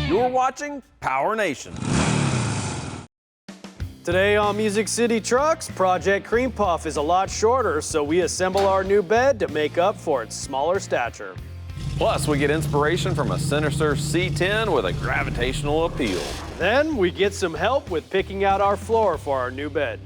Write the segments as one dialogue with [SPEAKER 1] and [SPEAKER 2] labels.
[SPEAKER 1] You're watching PowerNation.
[SPEAKER 2] Today on Music City Trucks, Project Cream Puff is a lot shorter, so we assemble our new bed to make up for its smaller stature.
[SPEAKER 1] Plus, we get inspiration from a Sinister C10 with a gravitational appeal.
[SPEAKER 2] Then we get some help with picking out our floor for our new bed.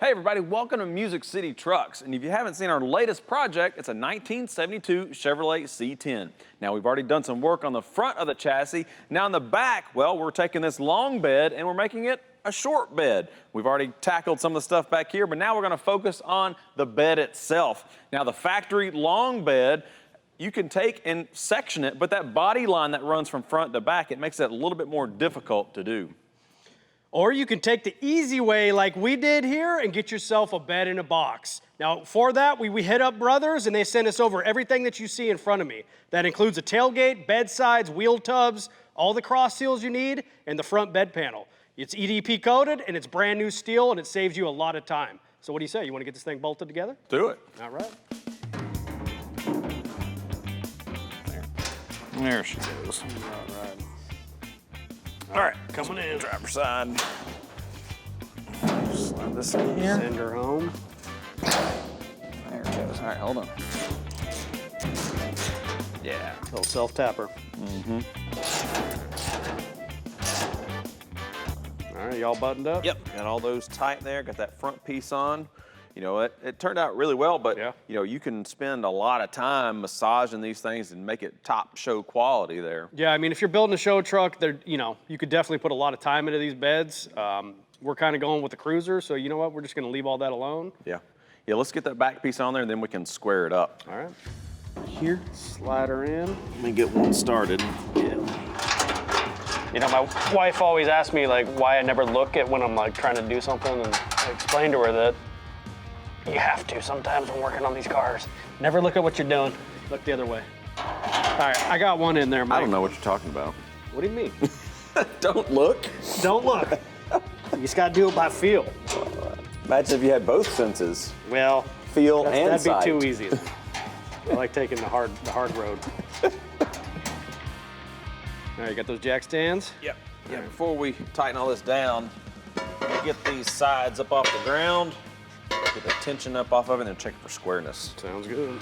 [SPEAKER 1] Hey everybody, welcome to Music City Trucks. And if you haven't seen our latest project, it's a 1972 Chevrolet C10. Now we've already done some work on the front of the chassis. Now in the back, well, we're taking this long bed and we're making it a short bed. We've already tackled some of the stuff back here, but now we're gonna focus on the bed itself. Now the factory long bed, you can take and section it, but that body line that runs from front to back, it makes that a little bit more difficult to do.
[SPEAKER 2] Or you can take the easy way like we did here and get yourself a bed in a box. Now for that, we hit up Brothers and they sent us over everything that you see in front of me. That includes a tailgate, bed sides, wheel tubs, all the cross seals you need, and the front bed panel. It's EDP coated and it's brand new steel and it saves you a lot of time. So what do you say? You want to get this thing bolted together?
[SPEAKER 1] Do it.
[SPEAKER 2] All right.
[SPEAKER 1] There she goes.
[SPEAKER 2] All right.
[SPEAKER 1] All right,
[SPEAKER 2] coming in.
[SPEAKER 1] Driver's side. Slide this in here.
[SPEAKER 2] Send her home.
[SPEAKER 1] There it goes. All right, hold on. Yeah.
[SPEAKER 2] Little self-tapper.
[SPEAKER 1] Mm-hmm.
[SPEAKER 2] All right, y'all buttoned up?
[SPEAKER 1] Yep, got all those tight there, got that front piece on. You know, it turned out really well, but
[SPEAKER 2] yeah.
[SPEAKER 1] You know, you can spend a lot of time massaging these things and make it top show quality there.
[SPEAKER 2] Yeah, I mean, if you're building a show truck, you know, you could definitely put a lot of time into these beds. We're kind of going with the cruiser, so you know what? We're just going to leave all that alone.
[SPEAKER 1] Yeah. Yeah, let's get that back piece on there, and then we can square it up.
[SPEAKER 2] All right. Here, slide her in.
[SPEAKER 1] Let me get one started.
[SPEAKER 2] Yeah. You know, my wife always asks me, like, why I never look at when I'm, like, trying to do something, and I explain to her that you have to sometimes when working on these cars. Never look at what you're doing. Look the other way. All right, I got one in there, Mike.
[SPEAKER 1] I don't know what you're talking about.
[SPEAKER 2] What do you mean?
[SPEAKER 1] Don't look.
[SPEAKER 2] Don't look. You just got to do it by feel.
[SPEAKER 1] Imagine if you had both senses.
[SPEAKER 2] Well,
[SPEAKER 1] feel and
[SPEAKER 2] that'd
[SPEAKER 1] sight.
[SPEAKER 2] be too easy. I like taking the hard road. All right, you got those jack stands?
[SPEAKER 1] Yep. Yeah, before we tighten all this down, get these sides up off the ground, get the tension up off of it, and then check for squareness.
[SPEAKER 2] Sounds good.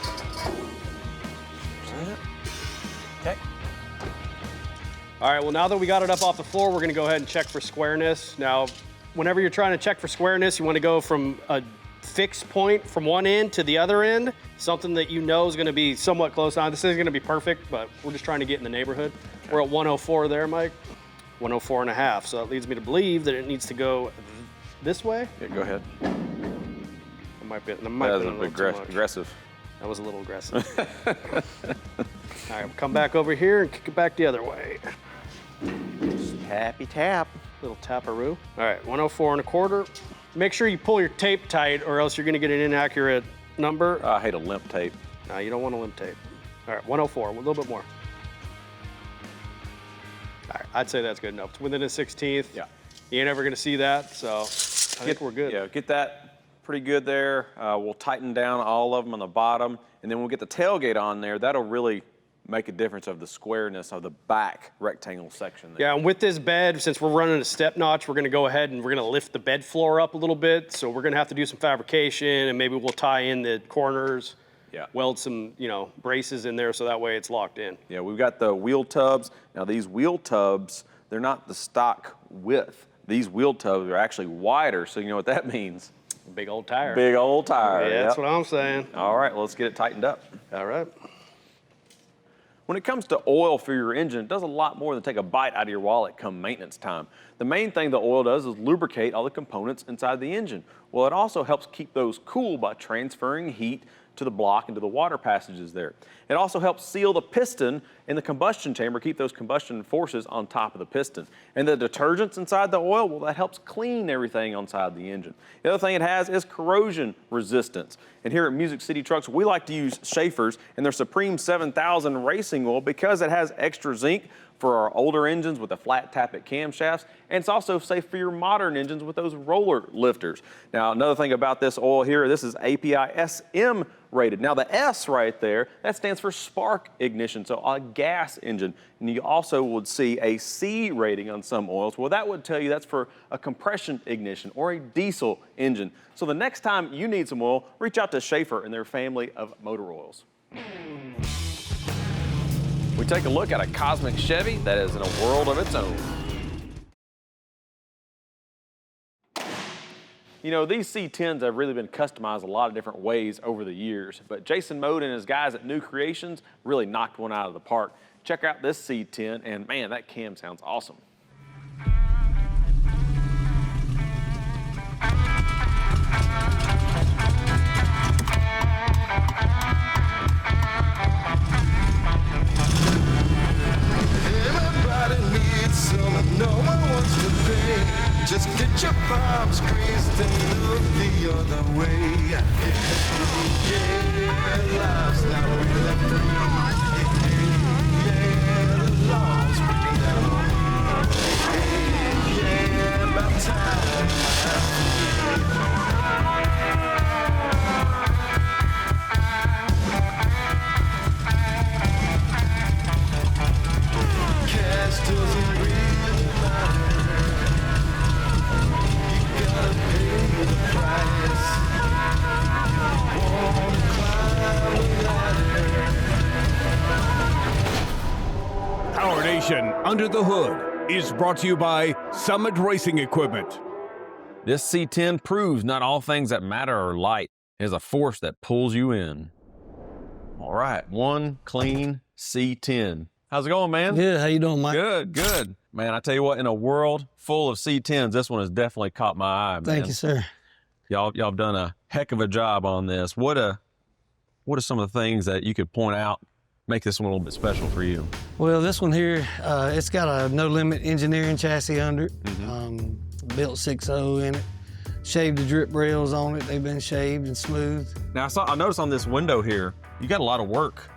[SPEAKER 1] Okay.
[SPEAKER 2] All right, well, now that we got it up off the floor, we're gonna go ahead and check for squareness. Now, whenever you're trying to check for squareness, you wanna go from a fixed point from one end to the other end, something that you know is gonna be somewhat close on. This isn't gonna be perfect, but we're just trying to get in the neighborhood. Okay. We're at 104 there, Mike. 104 and a half, so that leads me to believe that it needs to go this way.
[SPEAKER 1] Yeah, go ahead.
[SPEAKER 2] That might be,
[SPEAKER 1] That was a bit aggressive.
[SPEAKER 2] That was a little aggressive. All right, we'll come back over here and kick it back the other way.
[SPEAKER 1] Tappy tap.
[SPEAKER 2] Little taparoo. All right, 104 and a quarter. Make sure you pull your tape tight or else you're gonna get an inaccurate number.
[SPEAKER 1] I hate a limp tape.
[SPEAKER 2] No, you don't want a limp tape. All right, 104, a little bit more. All right, I'd say that's good enough. It's within a 16th.
[SPEAKER 1] Yeah.
[SPEAKER 2] You ain't ever gonna see that, so I think we're good.
[SPEAKER 1] Yeah, get that pretty good there. We'll tighten down all of them on the bottom, and then we'll get the tailgate on there. That'll really make a difference of the squareness of the back rectangle section there.
[SPEAKER 2] Yeah, and with this bed, since we're running a step notch, we're gonna go ahead and we're gonna lift the bed floor up a little bit. So we're gonna have to do some fabrication and maybe we'll tie in the corners, weld some, you know, braces in there so that way it's locked in.
[SPEAKER 1] Yeah, we've got the wheel tubs. Now these wheel tubs, they're not the stock width. These wheel tubs are actually wider, so you know what that means.
[SPEAKER 2] Big old tire.
[SPEAKER 1] Big old tire.
[SPEAKER 2] Yeah, that's what I'm saying.
[SPEAKER 1] All right, let's get it tightened up.
[SPEAKER 2] All right.
[SPEAKER 1] When it comes to oil for your engine, it does a lot more than take a bite out of your wallet come maintenance time. The main thing the oil does is lubricate all the components inside the engine. Well, it also helps keep those cool by transferring heat to the block and to the water passages there. It also helps seal the piston in the combustion chamber, keep those combustion forces on top of the piston. And the detergents inside the oil, well, that helps clean everything inside the engine. The other thing it has is corrosion resistance. And here at Music City Trucks, we like to use Schaeffer's and their Supreme 7000 racing oil because it has extra zinc for our older engines with the flat tappet camshafts, and it's also safe for your modern engines with those roller lifters. Now, another thing about this oil here, this is API SM rated. Now the S right there, that stands for spark ignition, so a gas engine. And you also would see a C rating on some oils. Well, that would tell you that's for a compression ignition or a diesel engine. So the next time you need some oil, reach out to Schaeffer and their family of motor oils. We take a look at a cosmic Chevy that is in a world of its own. You know, these C10s have really been customized a lot of different ways over the years, but Jason Mode and his guys at New Creations really knocked one out of the park. Check out this C10, and man, that cam sounds awesome.
[SPEAKER 3] Everybody needs some and no one wants to pay. Just get your palms creased and look the other way. Yeah, life's not really free. Yeah, the law's breaking down. Yeah, about time. Cash doesn't really matter. You gotta pay the price. Wanna climb the ladder.
[SPEAKER 4] PowerNation Under the Hood is brought to you by Summit Racing Equipment.
[SPEAKER 1] This C10 proves not all things that matter are light. It is a force that pulls you in. All right, one clean C10. How's it going, man?
[SPEAKER 5] Good. How you doing, Mike?
[SPEAKER 1] Good, good. Man, I tell you what, in a world full of C10s, this one has definitely caught my eye, man.
[SPEAKER 5] Thank you, sir.
[SPEAKER 1] Y'all have done a heck of a job on this. What are some of the things that you could point out, make this one a little bit special for you?
[SPEAKER 5] Well, this one here, it's got a no limit engineering chassis under it. Built 6.0 in it. Shaved the drip rails on it. They've been shaved and smoothed.
[SPEAKER 1] Now, I noticed on this window here, you got a lot of work.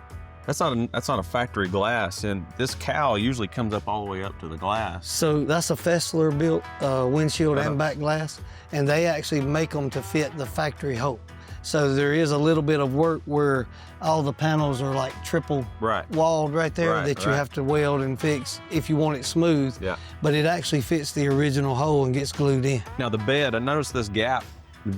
[SPEAKER 1] That's not a factory glass, and this cowl usually comes up all the way up to the glass.
[SPEAKER 5] So that's a Fessler built windshield and back glass, and they actually make them to fit the factory hole. So there is a little bit of work where all the panels are like triple walled right there that you have to weld and fix if you want it smooth.
[SPEAKER 1] Yeah.
[SPEAKER 5] But it actually fits the original hole and gets glued in.
[SPEAKER 1] Now the bed, I noticed this gap.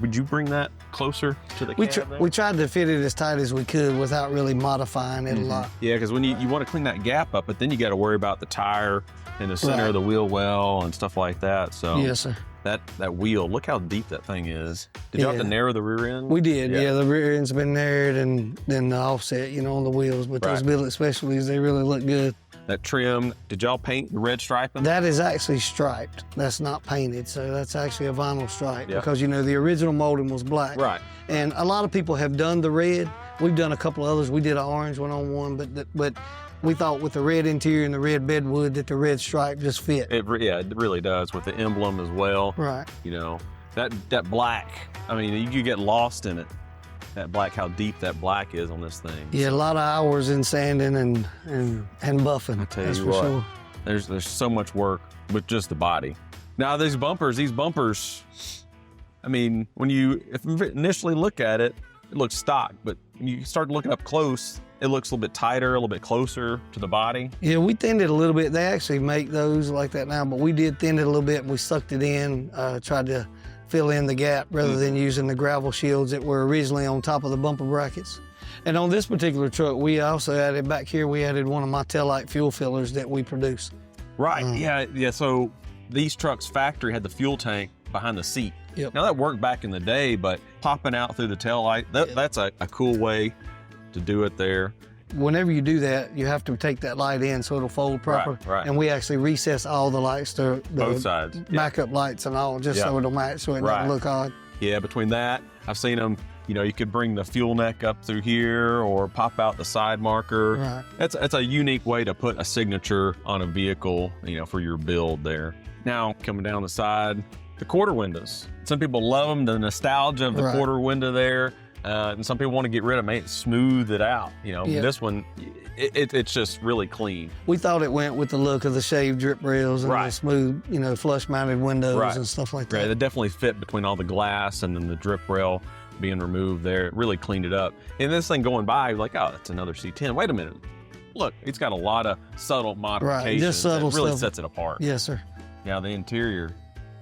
[SPEAKER 1] Would you bring that closer to the cab there?
[SPEAKER 5] We tried to fit it as tight as we could without really modifying it a lot.
[SPEAKER 1] Yeah, because when you want to clean that gap up, but then you got to worry about the tire in the center of the wheel well and stuff like that. So
[SPEAKER 5] yes, sir.
[SPEAKER 1] That wheel, look how deep that thing is. Did you have to narrow the rear end?
[SPEAKER 5] We did, yeah. The rear end's been narrowed and then the offset, on the wheels. But those billet specialties, they really look good.
[SPEAKER 1] That trim, did y'all paint the red striping?
[SPEAKER 5] That is actually striped. That's not painted, so that's actually a vinyl stripe because, the original molding was black.
[SPEAKER 1] Right.
[SPEAKER 5] And a lot of people have done the red. We've done a couple of others. We did an orange one on one, but we thought with the red interior and the red bedwood that the red stripe just fit.
[SPEAKER 1] It really does with the emblem as well.
[SPEAKER 5] Right.
[SPEAKER 1] That black, I mean, you get lost in it. That black, how deep that black is on this thing.
[SPEAKER 5] Yeah, a lot of hours in sanding and buffing.
[SPEAKER 1] I tell
[SPEAKER 5] that's
[SPEAKER 1] you
[SPEAKER 5] for
[SPEAKER 1] what,
[SPEAKER 5] sure.
[SPEAKER 1] There's so much work with just the body. Now these bumpers, I mean, if you initially look at it, it looks stock, but when you start looking up close, it looks a little bit tighter, a little bit closer to the body.
[SPEAKER 5] Yeah, we thinned it a little bit. They actually make those like that now, but we did thin it a little bit and we sucked it in, tried to fill in the gap rather than using the gravel shields that were originally on top of the bumper brackets. And on this particular truck, we also added back here, we added one of my taillight fuel fillers that we produce.
[SPEAKER 1] Right, yeah, so these trucks factory had the fuel tank behind the seat.
[SPEAKER 5] Yep.
[SPEAKER 1] Now that worked back in the day, but popping out through the taillight, that's a cool way to do it there.
[SPEAKER 5] Whenever you do that, you have to take that light in so it'll fold proper.
[SPEAKER 1] Right.
[SPEAKER 5] And we actually recess all the lights to
[SPEAKER 1] both sides,
[SPEAKER 5] backup lights and all, just so it'll match, so it doesn't look odd.
[SPEAKER 1] Yeah, between that, I've seen them. You could bring the fuel neck up through here or pop out the side marker.
[SPEAKER 5] Right.
[SPEAKER 1] That's a unique way to put a signature on a vehicle, for your build there. Now, coming down the side, the quarter windows. Some people love them, the nostalgia of the quarter window there. And some people want to get rid of it, smooth it out. This one, it's just really clean.
[SPEAKER 5] We thought it went with the look of the shaved drip rails and the smooth, flush mounted windows and stuff like that.
[SPEAKER 1] Right, they definitely fit between all the glass and then the drip rail being removed there. It really cleaned it up. And this thing going by, like, oh, that's another C10. Wait a minute. Look, it's got a lot of subtle modifications
[SPEAKER 5] just subtle
[SPEAKER 1] that really
[SPEAKER 5] stuff.
[SPEAKER 1] sets it apart.
[SPEAKER 5] Yes, sir.
[SPEAKER 1] Now the interior,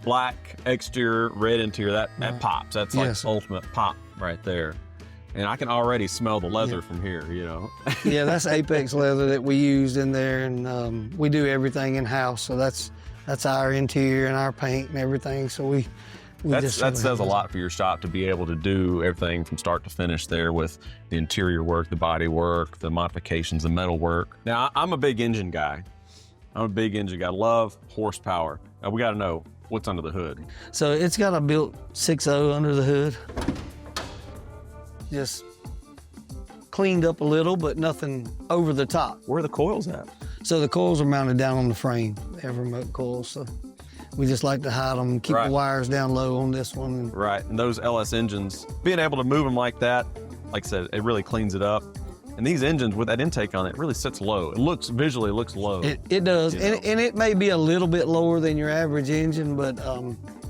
[SPEAKER 1] black exterior, red interior, that pops. That's like
[SPEAKER 5] Yes, sir.
[SPEAKER 1] ultimate pop right there. And I can already smell the leather from here, you know.
[SPEAKER 5] Yeah, that's Apex leather that we used in there, and we do everything in house. So that's our interior and our paint and everything. So we
[SPEAKER 1] That
[SPEAKER 5] just
[SPEAKER 1] says a lot for your shop to be able to do everything from start to finish there with the interior work, the body work, the modifications, the metal work. Now, I'm a big engine guy. I love horsepower. Now, we got to know what's under the hood.
[SPEAKER 5] So it's got a built 6.0 under the hood. Just cleaned up a little, but nothing over the top.
[SPEAKER 1] Where are the coils at?
[SPEAKER 5] So the coils are mounted down on the frame. They have remote coils, so we just like to hide them, keep
[SPEAKER 1] Right.
[SPEAKER 5] the wires down low on this one.
[SPEAKER 1] Right, and those LS engines, being able to move them like that, like I said, it really cleans it up. And these engines with that intake on it really sits low. It looks, visually looks low.
[SPEAKER 5] It does,
[SPEAKER 1] You
[SPEAKER 5] and,
[SPEAKER 1] know.
[SPEAKER 5] and it may be a little bit lower than your average engine, but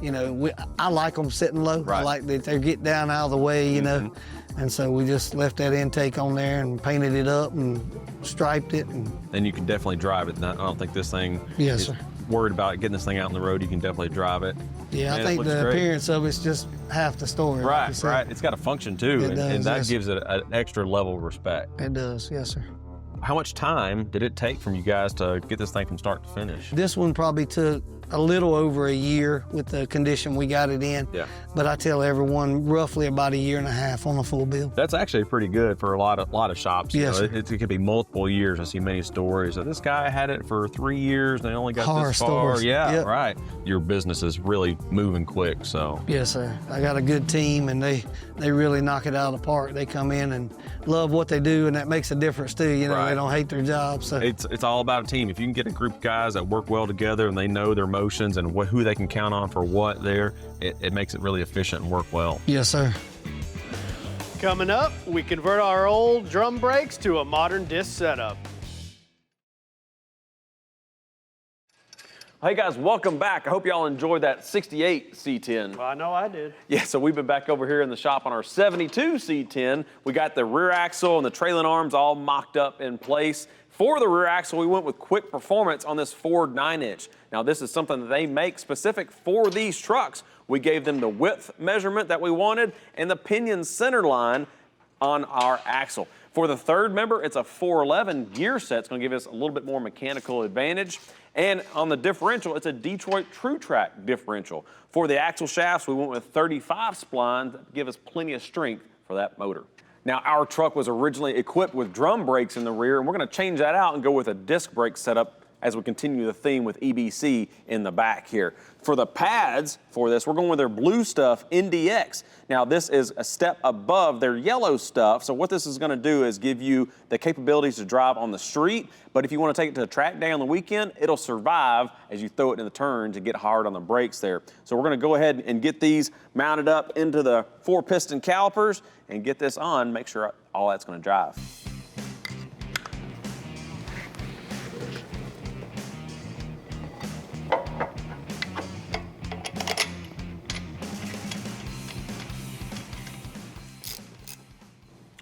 [SPEAKER 5] you know, I like them sitting low. I
[SPEAKER 1] Right.
[SPEAKER 5] like that they get down out of the way, you know. And so we just left that intake on there and painted it up and striped it. And
[SPEAKER 1] Then you can definitely drive it. I don't think this thing
[SPEAKER 5] Yes,
[SPEAKER 1] is
[SPEAKER 5] sir.
[SPEAKER 1] worried about getting this thing out on the road. You can definitely drive it.
[SPEAKER 5] yeah,
[SPEAKER 1] Man,
[SPEAKER 5] I
[SPEAKER 1] it
[SPEAKER 5] think
[SPEAKER 1] looks
[SPEAKER 5] the
[SPEAKER 1] great.
[SPEAKER 5] appearance of it's just half the story. like you
[SPEAKER 1] Right,
[SPEAKER 5] said.
[SPEAKER 1] right. It's got a function too,
[SPEAKER 5] It
[SPEAKER 1] and
[SPEAKER 5] does,
[SPEAKER 1] that
[SPEAKER 5] yes.
[SPEAKER 1] gives it an extra level of respect.
[SPEAKER 5] It does, yes, sir.
[SPEAKER 1] How much time did it take from you guys to get this thing from start to finish?
[SPEAKER 5] This one probably took a little over a year with the condition we got it in.
[SPEAKER 1] Yeah.
[SPEAKER 5] But I tell everyone roughly about a year and a half on a full build.
[SPEAKER 1] That's actually pretty good for a lot of shops. You
[SPEAKER 5] Yes,
[SPEAKER 1] know,
[SPEAKER 5] sir.
[SPEAKER 1] it could be multiple years. I see many stories. So this guy had it for 3 years and they only got
[SPEAKER 5] Horror
[SPEAKER 1] this far.
[SPEAKER 5] stories.
[SPEAKER 1] Yeah,
[SPEAKER 5] Yep.
[SPEAKER 1] right. Your business is really moving quick, so.
[SPEAKER 5] Yes, sir. I got a good team, and they really knock it out of the park. They come in and love what they do, and that makes a difference too. You know,
[SPEAKER 1] Right.
[SPEAKER 5] they don't hate their job. So
[SPEAKER 1] It's all about a team. If you can get a group of guys that work well together and they know their motions and who they can count on for what there, it makes it really efficient and work well.
[SPEAKER 5] yes, sir.
[SPEAKER 2] Coming up, we convert our old drum brakes to a modern disc setup.
[SPEAKER 1] Hey guys, welcome back. I hope y'all enjoyed that 68 C10.
[SPEAKER 2] Well, I know I did.
[SPEAKER 1] Yeah, so we've been back over here in the shop on our 72 C10. We got the rear axle and the trailing arms all mocked up in place. For the rear axle, we went with quick performance on this Ford 9-inch. Now, this is something that they make specific for these trucks. We gave them the width measurement that we wanted and the pinion center line on our axle. For the third member, it's a 411 gear set. It's going to give us a little bit more mechanical advantage. And on the differential, it's a Detroit True Track differential. For the axle shafts, we went with 35 splines that give us plenty of strength for that motor. Now, our truck was originally equipped with drum brakes in the rear, and we're going to change that out and go with a disc brake setup as we continue the theme with EBC in the back here. For the pads for this, we're going with their Bluestuff NDX. Now, this is a step above their yellow stuff, so what this is going to do is give you the capabilities to drive on the street, but if you want to take it to a track day on the weekend, it'll survive as you throw it in the turns and get hard on the brakes there. So we're going to go ahead and get these mounted up into the 4-piston calipers and get this on, make sure all that's going to drive.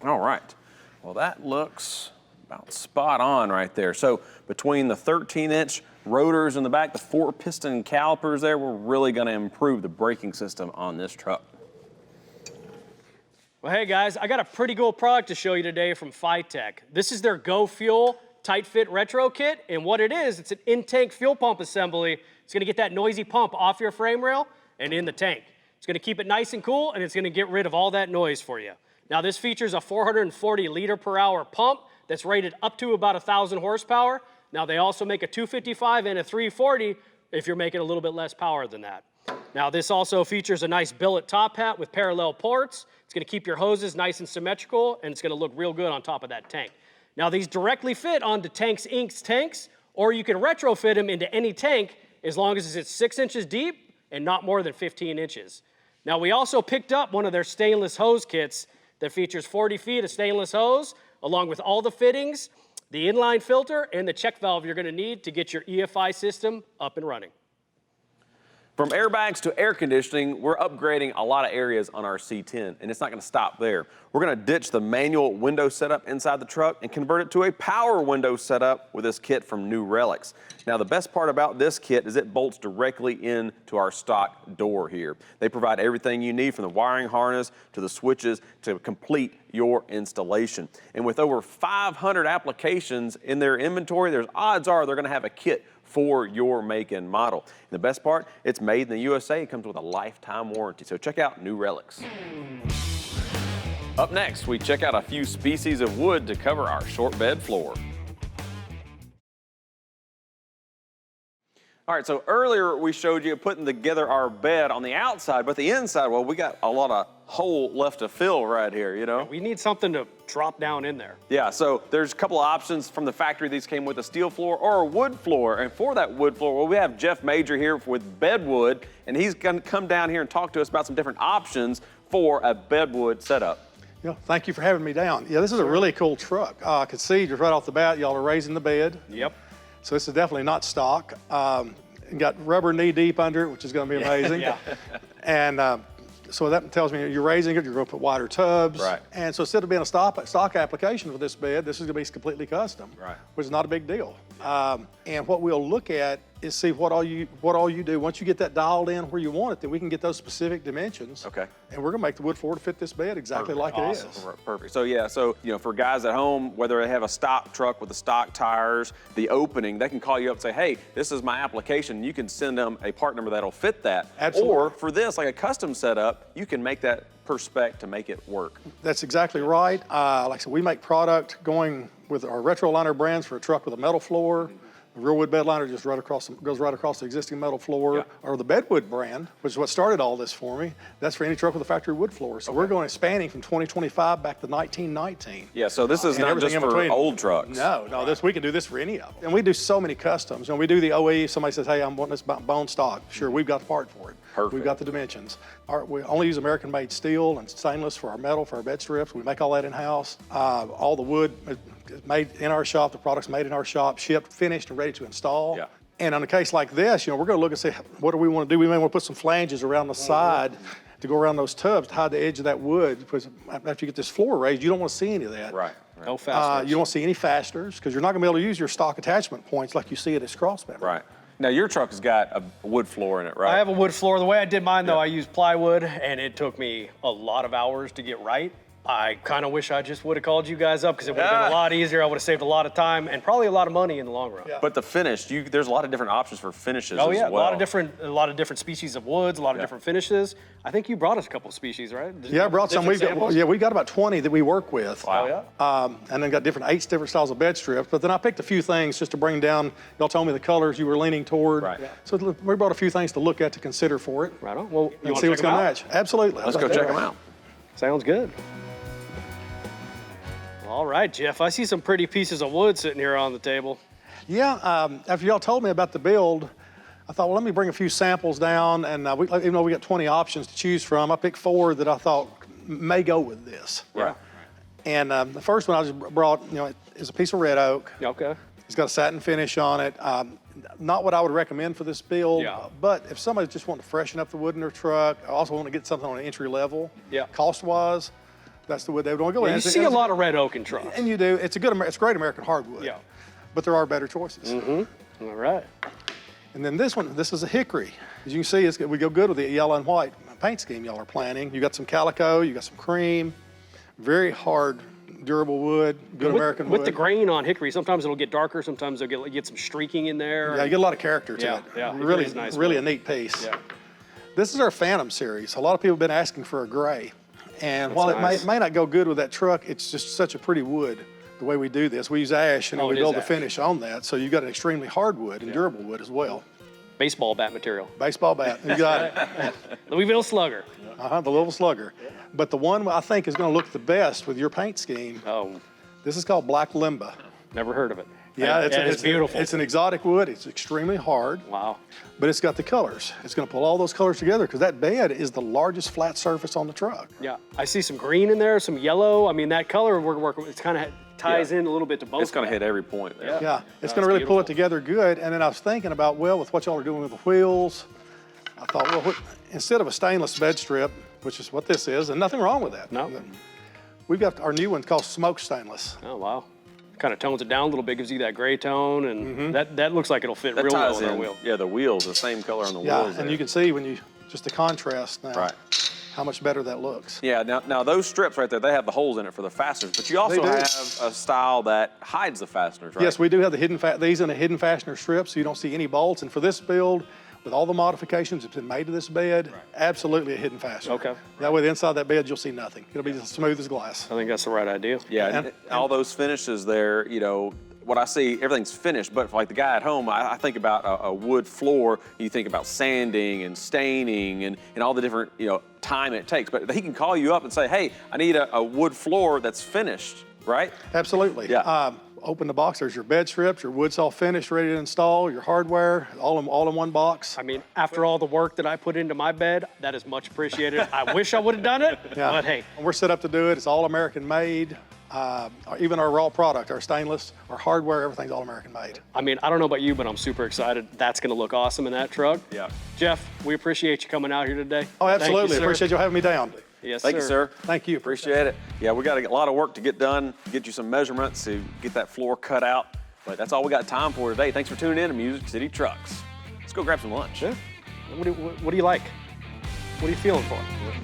[SPEAKER 1] All right, well that looks about spot on right there. So between the 13-inch rotors in the back, the 4-piston calipers there, we're really gonna improve the braking system on this truck.
[SPEAKER 2] Well, hey guys, I got a pretty cool product to show you today from FiTech. This is their Go Fuel Tight Fit Retro Kit, and what it is, it's an Intank fuel pump assembly. It's gonna get that noisy pump off your frame rail and in the tank. It's gonna keep it nice and cool, and it's gonna get rid of all that noise for you. Now this features a 440 liter per hour pump that's rated up to about 1,000 horsepower. Now they also make a 255 and a 340 if you're making a little bit less power than that. Now this also features a nice billet top hat with parallel ports. It's gonna keep your hoses nice and symmetrical, and it's gonna look real good on top of that tank. Now these directly fit onto Tanks Inc.'s tanks, or you can retrofit them into any tank as long as it's 6 inches deep and not more than 15 inches. Now we also picked up one of their stainless hose kits that features 40 feet of stainless hose, along with all the fittings, the inline filter, and the check valve you're gonna need to get your EFI system up and running.
[SPEAKER 1] From airbags to air conditioning, we're upgrading a lot of areas on our C10, and it's not gonna stop there. We're gonna ditch the manual window setup inside the truck and convert it to a power window setup with this kit from Nu-Relics. Now, the best part about this kit is it bolts directly into our stock door here. They provide everything you need from the wiring harness to the switches to complete your installation. And with over 500 applications in their inventory, there's odds are they're gonna have a kit for your make and model. And the best part, it's made in the USA. It comes with a lifetime warranty. So check out Nu-Relics. Up next, we check out a few species of wood to cover our short bed floor. All right, so earlier we showed you putting together our bed on the outside, but the inside, well, we got a lot of hole left to fill right here, you know?
[SPEAKER 2] We need something to drop down in there.
[SPEAKER 1] Yeah, so there's a couple of options from the factory. These came with a steel floor or a wood floor. And for that wood floor, well, we have Jeff Major here with Bedwood, and he's gonna come down here and talk to us about some different options for a Bedwood setup.
[SPEAKER 6] Yeah, thank you for having me down. Yeah, this is a really cool truck. I could see just right off the bat, y'all are raising the bed.
[SPEAKER 2] Yep.
[SPEAKER 6] So this is definitely not stock. Got rubber knee deep under it, which is gonna be amazing.
[SPEAKER 2] Yeah.
[SPEAKER 6] And so that tells me you're raising it, you're gonna put wider tubs.
[SPEAKER 1] Right.
[SPEAKER 6] And so instead of being a stock application for this bed, this is gonna be completely custom.
[SPEAKER 1] Right.
[SPEAKER 6] Which is not a big deal. And what we'll look at is see what all you do. Once you get that dialed in where you want it, then we can get those specific dimensions.
[SPEAKER 1] Okay.
[SPEAKER 6] And we're gonna make the wood floor to fit this bed exactly like it is.
[SPEAKER 1] Perfect. So yeah, so you know, for guys at home, whether they have a stock truck with the stock tires, the opening, they can call you up and say, hey, this is my application. You can send them a part number that'll fit that.
[SPEAKER 6] Absolutely.
[SPEAKER 1] Or for this, like a custom setup, you can make that per spec to make it work.
[SPEAKER 6] That's exactly right. Like I said, we make product going with our retro liner brands for a truck with a metal floor. The real wood bed liner just goes right across the existing metal floor.
[SPEAKER 1] Yeah.
[SPEAKER 6] Or the Bedwood brand, which is what started all this for me. That's for any truck with a factory wood floor. So we're going expanding from 2025 back to 1919.
[SPEAKER 1] Yeah, so this is
[SPEAKER 6] And
[SPEAKER 1] not
[SPEAKER 6] everything
[SPEAKER 1] just
[SPEAKER 6] in
[SPEAKER 1] for
[SPEAKER 6] between.
[SPEAKER 1] old trucks.
[SPEAKER 6] No, we can do this for any of them. And we do so many customs. And we do the OE. Somebody says, hey, I'm wanting this bone stock. Sure, we've got the part for it.
[SPEAKER 1] Perfect.
[SPEAKER 6] We've got the dimensions. We only use American-made steel and stainless for our metal, for our bed strips. We make all that in-house. All the wood is made in our shop. The product's made in our shop, shipped, finished, and ready to install.
[SPEAKER 1] Yeah.
[SPEAKER 6] And on a case like this, we're going to look and say, what do we want to do? We may want to put some flanges around the side to go around those tubs to hide the edge of that wood. Because after you get this floor raised, you don't want to see any of that.
[SPEAKER 1] Right.
[SPEAKER 2] No fasteners.
[SPEAKER 6] You don't see any fasteners because you're not going to be able to use your stock attachment points like you see at this crossbed.
[SPEAKER 1] Right. Now your truck has got a wood floor in it, right?
[SPEAKER 2] I have a wood floor. The way I did mine, though, I used plywood, and it took me a lot of hours to get right. I kind of wish I just would have called you guys up because it would have been a lot easier. I would have saved a lot of time and probably a lot of money in the long run.
[SPEAKER 6] Yeah.
[SPEAKER 1] But the finish, there's a lot of different options for finishes
[SPEAKER 2] Oh
[SPEAKER 1] as
[SPEAKER 2] yeah,
[SPEAKER 1] well.
[SPEAKER 2] a lot of different species of woods, a lot of different finishes. I think you brought us a couple of species, right?
[SPEAKER 6] Yeah, I brought some.
[SPEAKER 2] Different samples?
[SPEAKER 6] We got about 20 that we work with.
[SPEAKER 1] Wow.
[SPEAKER 6] And then got eight different styles of bed strips. But then I picked a few things just to bring down. Y'all told me the colors you were leaning toward.
[SPEAKER 1] Right. Yeah.
[SPEAKER 6] So we brought a few things to look at to consider for it.
[SPEAKER 2] Right on. Well, you
[SPEAKER 6] And
[SPEAKER 2] want
[SPEAKER 6] see
[SPEAKER 2] to
[SPEAKER 6] what's
[SPEAKER 2] check them
[SPEAKER 6] going to
[SPEAKER 2] out?
[SPEAKER 6] match. Absolutely.
[SPEAKER 1] Let's go check them out.
[SPEAKER 2] Sounds good. All right, Jeff, I see some pretty pieces of wood sitting here on the table.
[SPEAKER 6] Yeah, after y'all told me about the build, I thought, well, let me bring a few samples down. And even though we got 20 options to choose from, I picked 4 that I thought may go with this.
[SPEAKER 1] Right.
[SPEAKER 6] And the first one I just brought, is a piece of red oak.
[SPEAKER 2] Okay.
[SPEAKER 6] It's got a satin finish on it. Not what I would recommend for this build,
[SPEAKER 2] Yeah.
[SPEAKER 6] but if somebody just wanting to freshen up the wood in their truck, I also want to get something on an entry level,
[SPEAKER 2] Yeah.
[SPEAKER 6] cost-wise, that's the wood they would want to go
[SPEAKER 2] Yeah,
[SPEAKER 6] in.
[SPEAKER 2] you see a lot of red oak in trucks.
[SPEAKER 6] And you do. It's great American hardwood.
[SPEAKER 2] Yeah.
[SPEAKER 6] But there are better choices.
[SPEAKER 2] All right.
[SPEAKER 6] And then this one, this is a hickory. As you can see, we go good with the yellow and white paint scheme y'all are planning. You got some calico, you got some cream, very hard, durable wood, good American wood.
[SPEAKER 2] With the grain on hickory, sometimes it'll get darker, sometimes it'll get some streaking in there.
[SPEAKER 6] Yeah, you get a lot of character to
[SPEAKER 2] Yeah,
[SPEAKER 6] it.
[SPEAKER 2] yeah, hickory
[SPEAKER 6] Really,
[SPEAKER 2] is nice
[SPEAKER 6] really
[SPEAKER 2] wood.
[SPEAKER 6] a neat piece.
[SPEAKER 2] Yeah.
[SPEAKER 6] This is our Phantom series. A lot of people have been asking for a gray. And while
[SPEAKER 2] nice.
[SPEAKER 6] it may not go good with that truck, it's just such a pretty wood the way we do this. We use ash and then
[SPEAKER 2] Oh,
[SPEAKER 6] we
[SPEAKER 2] it is
[SPEAKER 6] build the
[SPEAKER 2] ash.
[SPEAKER 6] finish on that. So you've got an extremely hard wood and durable wood as well.
[SPEAKER 2] Baseball bat material.
[SPEAKER 6] Baseball bat, you got it.
[SPEAKER 2] Louisville Slugger.
[SPEAKER 6] The Louisville Slugger. But the one I think is going to look the best with your paint scheme,
[SPEAKER 2] Oh,
[SPEAKER 6] this is called Black Limba.
[SPEAKER 2] never heard of it.
[SPEAKER 6] Yeah,
[SPEAKER 2] it's beautiful.
[SPEAKER 6] It's an exotic wood. It's extremely hard,
[SPEAKER 2] Wow.
[SPEAKER 6] but it's got the colors. It's going to pull all those colors together because that bed is the largest flat surface on the truck.
[SPEAKER 2] Yeah, I see some green in there, some yellow. I mean, that color we're working with, it kind of ties in a little bit to both.
[SPEAKER 1] It's going to hit every point there.
[SPEAKER 6] Yeah, it's
[SPEAKER 2] No,
[SPEAKER 6] going to really pull
[SPEAKER 2] beautiful.
[SPEAKER 6] it together good. And then I was thinking about, well, with what y'all are doing with the wheels, I thought, well, instead of a stainless bed strip, which is what this is, and nothing wrong with that.
[SPEAKER 2] No.
[SPEAKER 6] We've got our new one called Smoke Stainless.
[SPEAKER 2] Oh, wow. Kind of tones it down a little bit, gives you that gray tone, and that looks like it'll fit
[SPEAKER 1] That
[SPEAKER 2] real well
[SPEAKER 1] ties
[SPEAKER 2] on our
[SPEAKER 1] in.
[SPEAKER 2] wheel.
[SPEAKER 1] Yeah, the wheels, the same color on the
[SPEAKER 6] Yeah,
[SPEAKER 1] wheels.
[SPEAKER 6] and
[SPEAKER 1] there.
[SPEAKER 6] you can see when you, just the contrast now,
[SPEAKER 1] Right.
[SPEAKER 6] how much better that looks.
[SPEAKER 1] Yeah, now those strips right there, they have the holes in it for the fasteners, but you also
[SPEAKER 6] They do.
[SPEAKER 1] have a style that hides the fasteners, right?
[SPEAKER 6] Yes, we do have these in a hidden fastener strip, so you don't see any bolts. And for this build, with all the modifications that's been made to this bed, absolutely a hidden fastener.
[SPEAKER 2] Okay.
[SPEAKER 6] That way, the inside that bed, you'll see nothing. It'll be as smooth as glass.
[SPEAKER 2] I think that's the right idea.
[SPEAKER 1] Yeah,
[SPEAKER 6] And-
[SPEAKER 1] and all those finishes there, you know, what I see, everything's finished, but for like the guy at home, I think about a wood floor, you think about sanding and staining and all the different, you know, time it takes. But he can call you up and say, hey, I need a wood floor that's finished, right?
[SPEAKER 6] Absolutely.
[SPEAKER 1] Yeah.
[SPEAKER 6] Open the box, there's your bed strips, your wood's all finished, ready to install, your hardware, all in one box.
[SPEAKER 2] I mean, after all the work that I put into my bed, that is much appreciated. I wish I would have done it, but hey.
[SPEAKER 6] We're set up to do it. It's all American made. Even our raw product, our stainless, our hardware, everything's all American made.
[SPEAKER 2] I mean, I don't know about you, but I'm super excited. That's gonna look awesome in that truck.
[SPEAKER 1] Yeah.
[SPEAKER 2] Jeff, we appreciate you coming out here today.
[SPEAKER 6] Oh,
[SPEAKER 2] Thank you,
[SPEAKER 6] absolutely.
[SPEAKER 2] sir.
[SPEAKER 6] Appreciate you having me down.
[SPEAKER 2] Yes,
[SPEAKER 1] Thank you, sir.
[SPEAKER 6] Thank you.
[SPEAKER 1] Appreciate it. Yeah, we got a lot of work to get done, get you some measurements to get that floor cut out. But that's all we got time for today. Thanks for tuning in to Music City Trucks. Let's go grab some lunch.
[SPEAKER 2] Yeah. What do you like? What are you feeling for?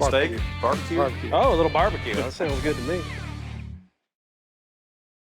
[SPEAKER 1] Steak, barbecue.
[SPEAKER 6] Barbecue.
[SPEAKER 2] Oh, a little barbecue. That sounds good to me.